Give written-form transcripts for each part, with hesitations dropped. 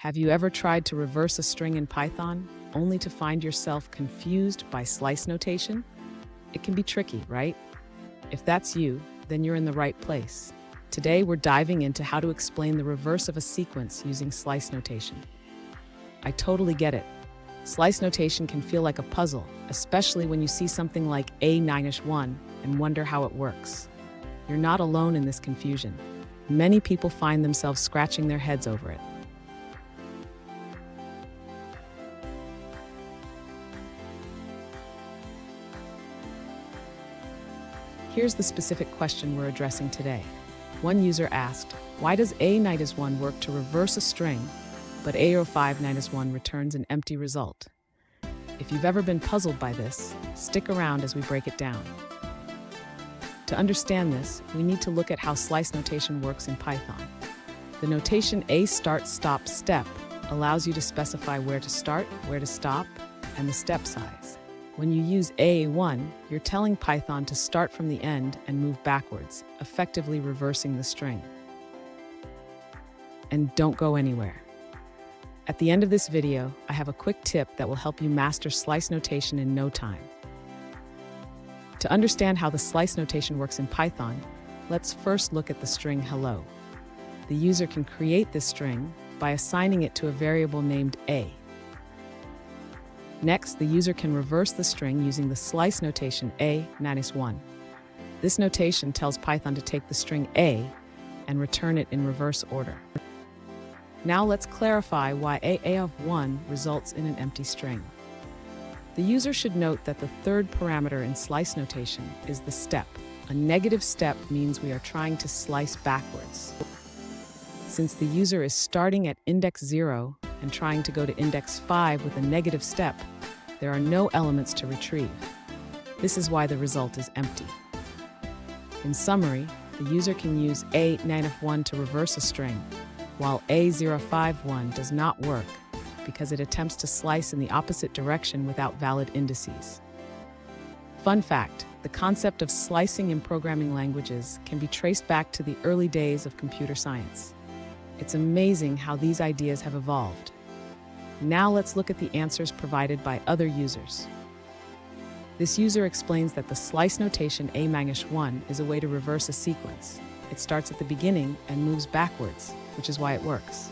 Have you ever tried to reverse a string in Python, only to find yourself confused by slice notation? It can be tricky, right? If that's you, then you're in the right place. Today, we're diving into how to explain the reverse of a sequence using slice notation. I totally get it. Slice notation can feel like a puzzle, especially when you see something like A-1 and wonder how it works. You're not alone in this confusion. Many people find themselves scratching their heads over it. Here's the specific question we're addressing today. One user asked, why does A-1 work to reverse a string, but A05-1 returns an empty result? If you've ever been puzzled by this, stick around as we break it down. To understand this, we need to look at how slice notation works in Python. The notation A start stop step allows you to specify where to start, where to stop, and the step size. When you use A1, you're telling Python to start from the end and move backwards, effectively reversing the string. And don't go anywhere. At the end of this video, I have a quick tip that will help you master slice notation in no time. To understand how the slice notation works in Python, let's first look at the string hello. The user can create this string by assigning it to a variable named A. Next, the user can reverse the string using the slice notation A-1. This notation tells Python to take the string A and return it in reverse order. Now let's clarify why A of 1 results in an empty string. The user should note that the third parameter in slice notation is the step. A negative step means we are trying to slice backwards. Since the user is starting at index 0 and trying to go to index 5 with a negative step, there are no elements to retrieve. This is why the result is empty. In summary, the user can use A-1 to reverse a string, while A051 does not work because it attempts to slice in the opposite direction without valid indices. Fun fact, the concept of slicing in programming languages can be traced back to the early days of computer science. It's amazing how these ideas have evolved. Now let's look at the answers provided by other users. This user explains that the slice notation A-1 is a way to reverse a sequence. It starts at the beginning and moves backwards, which is why it works.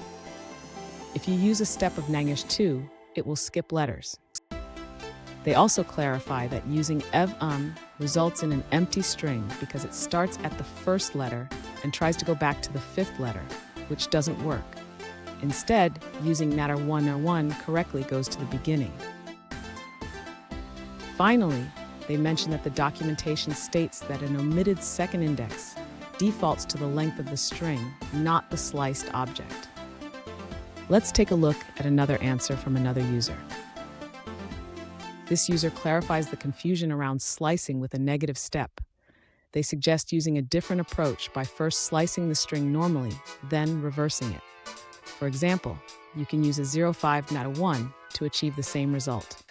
If you use a step of -2, it will skip letters. They also clarify that using ev results in an empty string because it starts at the first letter and tries to go back to the fifth letter, which doesn't work. Instead, using natter1 correctly goes to the beginning. Finally, they mention that the documentation states that an omitted second index defaults to the length of the string, not the sliced object. Let's take a look at another answer from another user. This user clarifies the confusion around slicing with a negative step. They suggest using a different approach by first slicing the string normally, then reversing it. For example, you can use a 05-1 to achieve the same result.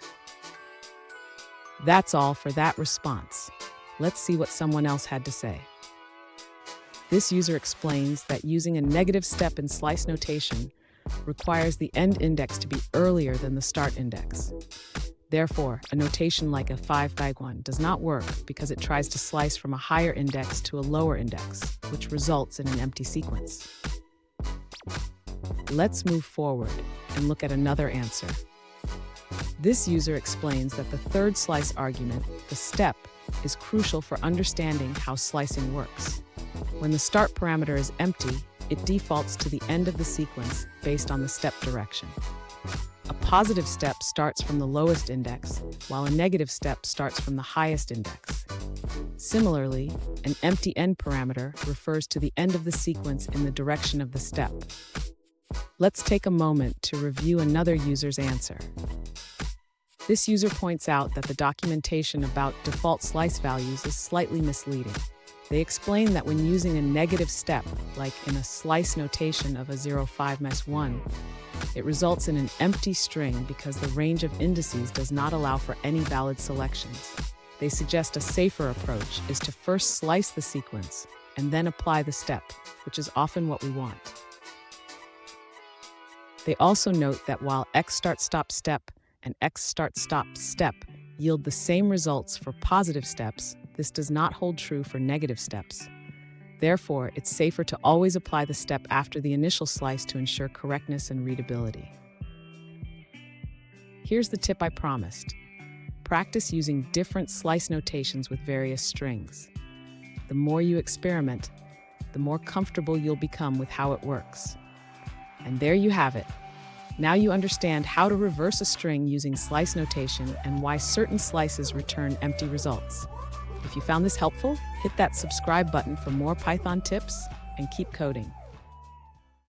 That's all for that response. Let's see what someone else had to say. This user explains that using a negative step in slice notation requires the end index to be earlier than the start index. Therefore, a notation like a 5-1 does not work because it tries to slice from a higher index to a lower index, which results in an empty sequence. Let's move forward and look at another answer. This user explains that the third slice argument, the step, is crucial for understanding how slicing works. When the start parameter is empty, it defaults to the end of the sequence based on the step direction. A positive step starts from the lowest index, while a negative step starts from the highest index. Similarly, an empty end parameter refers to the end of the sequence in the direction of the step. Let's take a moment to review another user's answer. This user points out that the documentation about default slice values is slightly misleading. They explain that when using a negative step, like in a slice notation of a 05-1, it results in an empty string because the range of indices does not allow for any valid selections. They suggest a safer approach is to first slice the sequence and then apply the step, which is often what we want. They also note that while X start stop step and X start stop step yield the same results for positive steps, this does not hold true for negative steps. Therefore, it's safer to always apply the step after the initial slice to ensure correctness and readability. Here's the tip I promised. Practice using different slice notations with various strings. The more you experiment, the more comfortable you'll become with how it works. And there you have it. Now you understand how to reverse a string using slice notation and why certain slices return empty results. If you found this helpful, hit that subscribe button for more Python tips and keep coding.